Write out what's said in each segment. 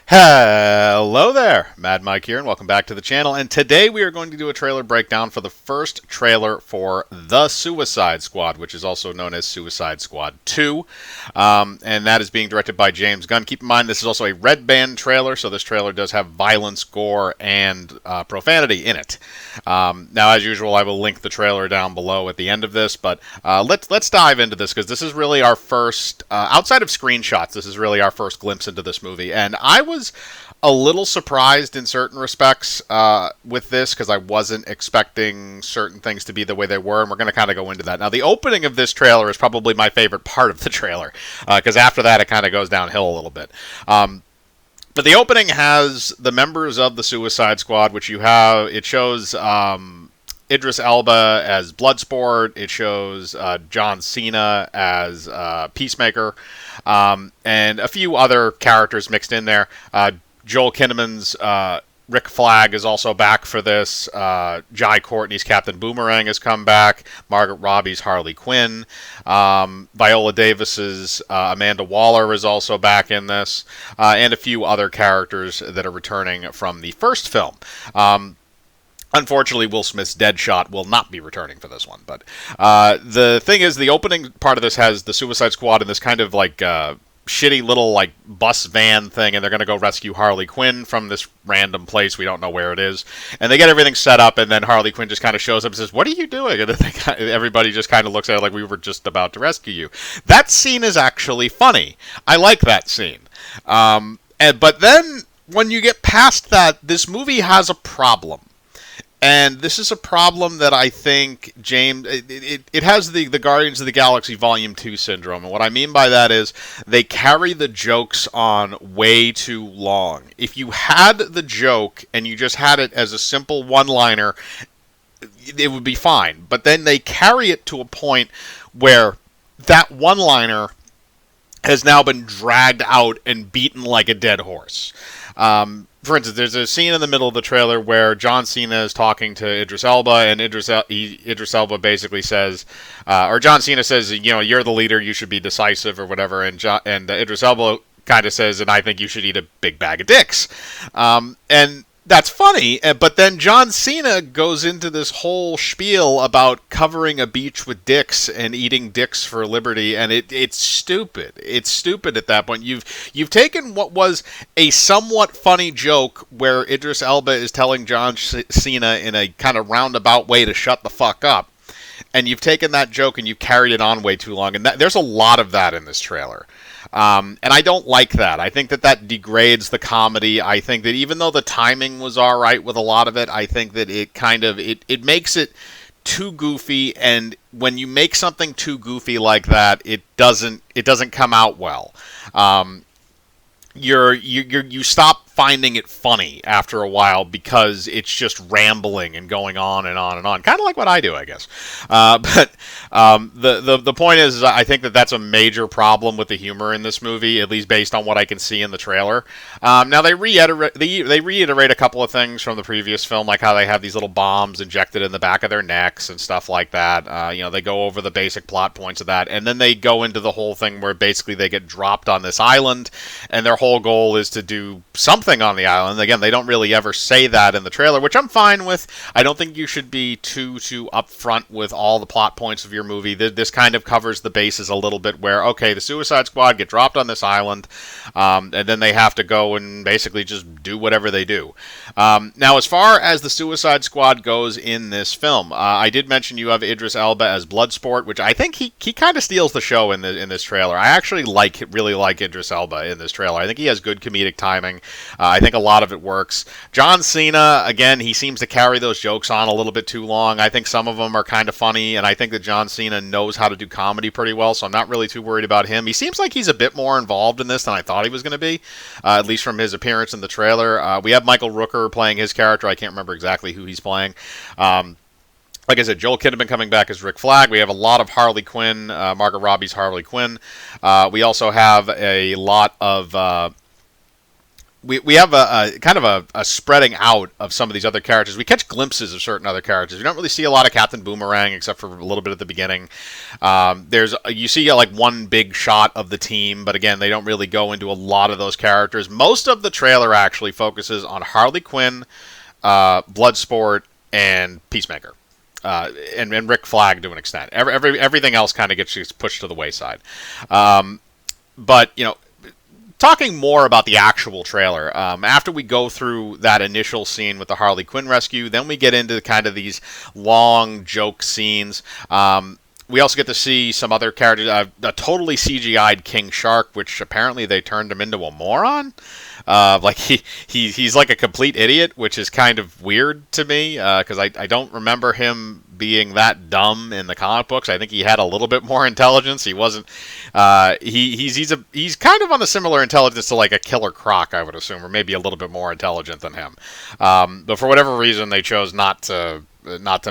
Hello there, Mad Mike here, and welcome back to the channel. And today we are going to do a trailer breakdown for the first trailer for The Suicide Squad, which is also known as Suicide Squad 2. And that is being directed by James Gunn. Keep in mind, this is also a red band trailer, so this trailer does have violence, gore, and profanity in it. Now, as usual, I will link the trailer down below at the end of this, but let's dive into this, because this is really our first, outside of screenshots, this is really our first glimpse into this movie. And I was a little surprised in certain respects with this, because I wasn't expecting certain things to be the way they were, and we're going to kind of go into that. Now, the opening of this trailer is probably my favorite part of the trailer, because after that it kind of goes downhill a little bit. But the opening has the members of the Suicide Squad, which you have, it shows Idris Elba as Bloodsport. It shows John Cena as Peacemaker, and a few other characters mixed in there. Joel Kinnaman's Rick Flag is also back for this. Jai Courtney's Captain Boomerang has come back. Margot Robbie's Harley Quinn. Viola Davis's Amanda Waller is also back in this, and a few other characters that are returning from the first film. Unfortunately, Will Smith's Deadshot will not be returning for this one. But the thing is, the opening part of this has the Suicide Squad in this kind of like shitty little like bus van thing, and they're going to go rescue Harley Quinn from this random place. We don't know where it is. And they get everything set up, and then Harley Quinn just kind of shows up and says, "What are you doing?" And then everybody just kind of looks at it like, "We were just about to rescue you." That scene is actually funny. I like that scene. But then when you get past that, this movie has a problem. And this is a problem that I think, James, it has the Guardians of the Galaxy Volume 2 syndrome. And what I mean by that is they carry the jokes on way too long. If you had the joke and you just had it as a simple one-liner, it would be fine. But then they carry it to a point where that one-liner has now been dragged out and beaten like a dead horse. For instance, there's a scene in the middle of the trailer where John Cena is talking to Idris Elba, and Idris Elba basically says, or John Cena says, you know, you're the leader, you should be decisive or whatever, and Idris Elba kind of says, and I think you should eat a big bag of dicks. And that's funny, but then John Cena goes into this whole spiel about covering a beach with dicks and eating dicks for liberty, and it's stupid. It's stupid at that point. You've taken what was a somewhat funny joke where Idris Elba is telling John Cena in a kind of roundabout way to shut the fuck up, and you've taken that joke and you've carried it on way too long, and there's a lot of that in this trailer. And I don't like that. I think that degrades the comedy. I think that even though the timing was all right with a lot of it, I think that it kind of, it makes it too goofy, and when you make something too goofy like that, it doesn't come out well. You stop finding it funny after a while because it's just rambling and going on and on and on, kind of like what I do, I guess. But the point is, I think that's a major problem with the humor in this movie, at least based on what I can see in the trailer. Now they reiterate a couple of things from the previous film, like how they have these little bombs injected in the back of their necks and stuff like that. You know, they go over the basic plot points of that, and then they go into the whole thing where basically they get dropped on this island, and their whole goal is to do something on the island. Again, they don't really ever say that in the trailer, which I'm fine with. I don't think you should be too upfront with all the plot points of your movie. This kind of covers the bases a little bit where, okay, the Suicide Squad get dropped on this island, and then they have to go and basically just do whatever they do. Now, as far as the Suicide Squad goes in this film, I did mention you have Idris Elba as Bloodsport, which I think he kind of steals the show in this trailer. I actually really like Idris Elba in this trailer. I think he has good comedic timing. I think a lot of it works. John Cena, again, he seems to carry those jokes on a little bit too long. I think some of them are kind of funny, and I think that John Cena knows how to do comedy pretty well, so I'm not really too worried about him. He seems like he's a bit more involved in this than I thought he was going to be, at least from his appearance in the trailer. We have Michael Rooker playing his character. I can't remember exactly who he's playing. Like I said, Joel Kinnaman coming back as Rick Flag. We have a lot of Harley Quinn, Margot Robbie's Harley Quinn. We also have a lot of we have a kind of a spreading out of some of these other characters. We catch glimpses of certain other characters. We don't really see a lot of Captain Boomerang except for a little bit at the beginning. You see like one big shot of the team, but again, they don't really go into a lot of those characters. Most of the trailer actually focuses on Harley Quinn, Bloodsport, and Peacemaker. And Rick Flag to an extent. Everything else kind of gets pushed to the wayside. But, talking more about the actual trailer, after we go through that initial scene with the Harley Quinn rescue, then we get into kind of these long joke scenes. We also get to see some other characters, a totally CGI'd King Shark, which apparently they turned him into a moron. Like he's like a complete idiot, which is kind of weird to me, because I don't remember him being that dumb in the comic books. I think he had a little bit more intelligence. He wasn't. He's kind of on the similar intelligence to like a Killer Croc, I would assume, or maybe a little bit more intelligent than him. But for whatever reason, they chose not to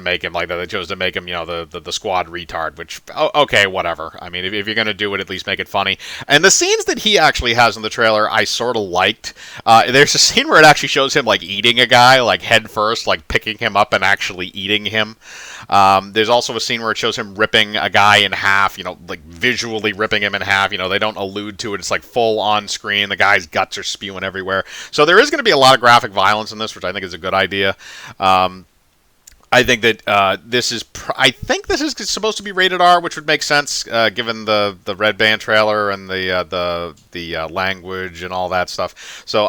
make him like that. They chose to make him, the squad retard, which, okay, whatever. I mean, if you're going to do it, at least make it funny. And the scenes that he actually has in the trailer, I sort of liked. There's a scene where it actually shows him, like, eating a guy, like, head first, like, picking him up and actually eating him. There's also a scene where it shows him ripping a guy in half, like, visually ripping him in half. They don't allude to it. It's, like, full on screen. The guy's guts are spewing everywhere. So there is going to be a lot of graphic violence in this, which I think is a good idea. I think that this is supposed to be rated R, which would make sense given the Red Band trailer and the language and all that stuff. So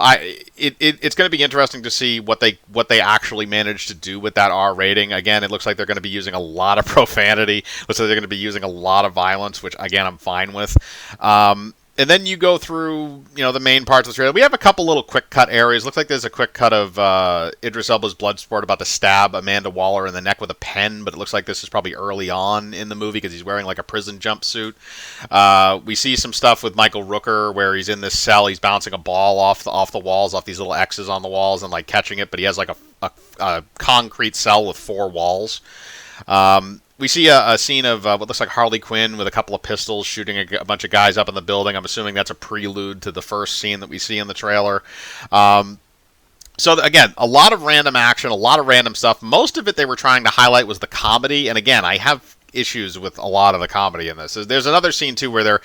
it's going to be interesting to see what they actually managed to do with that R rating. Again, it looks like they're going to be using a lot of profanity. Looks like they're going to be using a lot of violence, which again I'm fine with. And then you go through, the main parts of the trailer. We have a couple little quick cut areas. Looks like there's a quick cut of Idris Elba's Bloodsport about to stab Amanda Waller in the neck with a pen, but it looks like this is probably early on in the movie because he's wearing like a prison jumpsuit. We see some stuff with Michael Rooker where he's in this cell. He's bouncing a ball off the walls, off these little X's on the walls, and like catching it, but he has like a concrete cell with 4 walls. We see a scene of what looks like Harley Quinn with a couple of pistols shooting a bunch of guys up in the building. I'm assuming that's a prelude to the first scene that we see in the trailer. So again, a lot of random action, a lot of random stuff. Most of it they were trying to highlight was the comedy. And again, I have issues with a lot of the comedy in this. There's another scene too where they're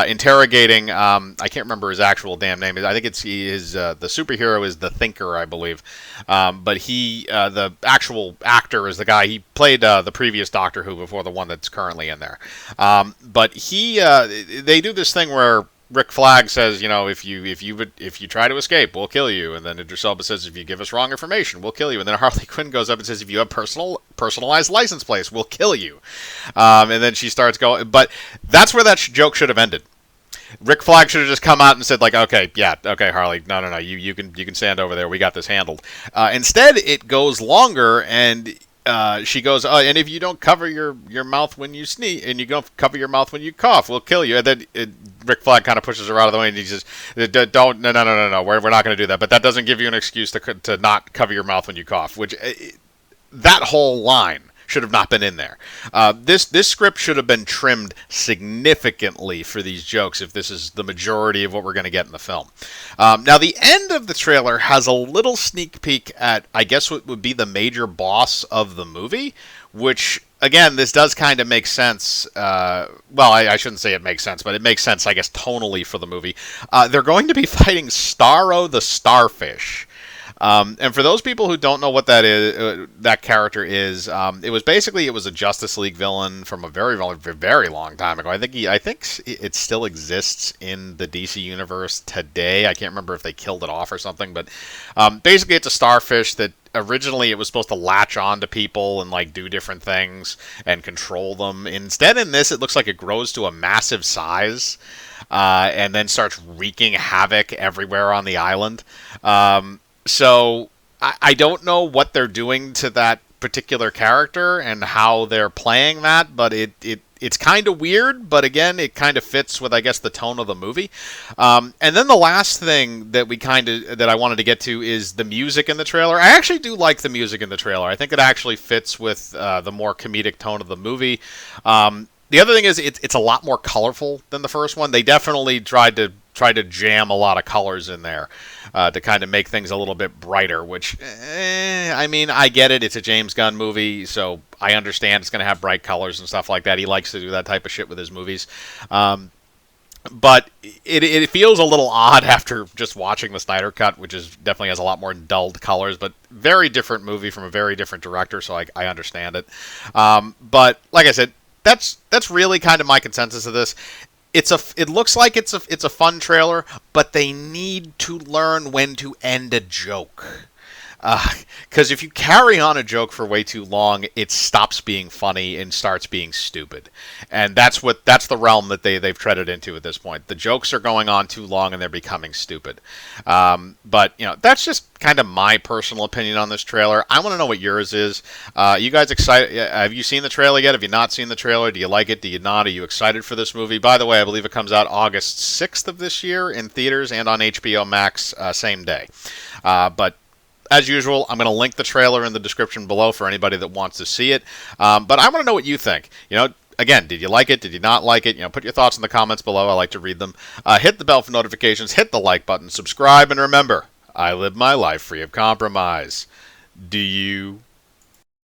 interrogating. I can't remember his actual damn name. I think the superhero is the Thinker, I believe. But the actual actor is the guy. He played the previous Doctor Who before the one that's currently in there. But they do this thing where Rick Flag says, if you try to escape, we'll kill you. And then Idris Elba says, if you give us wrong information, we'll kill you. And then Harley Quinn goes up and says, if you have personalized license plates, we'll kill you. And then she starts going. But that's where that joke should have ended. Rick Flag should have just come out and said, like, okay, Harley, no, you can stand over there. We got this handled. Instead, it goes longer, and she goes, and if you don't cover your mouth when you sneeze, and you don't cover your mouth when you cough, we'll kill you. And then Rick Flag kind of pushes her out of the way, and he says, no, we're not going to do that. But that doesn't give you an excuse to not cover your mouth when you cough, which that whole line should have not been in there. This script should have been trimmed significantly for these jokes if this is the majority of what we're going to get in the film. Now, the end of the trailer has a little sneak peek at, I guess, what would be the major boss of the movie, which, again, this does kind of make sense. I shouldn't say it makes sense, but it makes sense, I guess, tonally for the movie. They're going to be fighting Starro the Starfish. And for those people who don't know what that is, that character is, it was a Justice League villain from a very, very long time ago. I think it still exists in the DC universe today. I can't remember if they killed it off or something, but basically it's a starfish that originally it was supposed to latch on to people and like do different things and control them. Instead, in this, it looks like it grows to a massive size and then starts wreaking havoc everywhere on the island. So I don't know what they're doing to that particular character and how they're playing that, but it's kind of weird, but again, it kind of fits with, I guess, the tone of the movie. And then the last thing that I wanted to get to is the music in the trailer. I actually do like the music in the trailer. I think it actually fits with the more comedic tone of the movie. The other thing is it's a lot more colorful than the first one. They definitely tried to tried to jam a lot of colors in there to kind of make things a little bit brighter, which, I mean, I get it. It's a James Gunn movie, so I understand it's going to have bright colors and stuff like that. He likes to do that type of shit with his movies. But it feels a little odd after just watching the Snyder Cut, which is definitely has a lot more dulled colors, but very different movie from a very different director, so I understand it. But like I said, that's really kind of my consensus of this. It looks like it's a fun trailer, but they need to learn when to end a joke. Because if you carry on a joke for way too long, it stops being funny and starts being stupid, and that's the realm that they've treaded into at this point. The jokes are going on too long and they're becoming stupid. But that's just kind of my personal opinion on this trailer. I want to know what yours is. You guys excited? Have you seen the trailer yet? Have you not seen the trailer? Do you like it? Do you not? Are you excited for this movie? By the way, I believe it comes out August 6th of this year in theaters and on HBO Max same day. But as usual, I'm going to link the trailer in the description below for anybody that wants to see it. But I want to know what you think. Again, did you like it? Did you not like it? Put your thoughts in the comments below. I like to read them. Hit the bell for notifications. Hit the like button. Subscribe. And remember, I live my life free of compromise. Do you?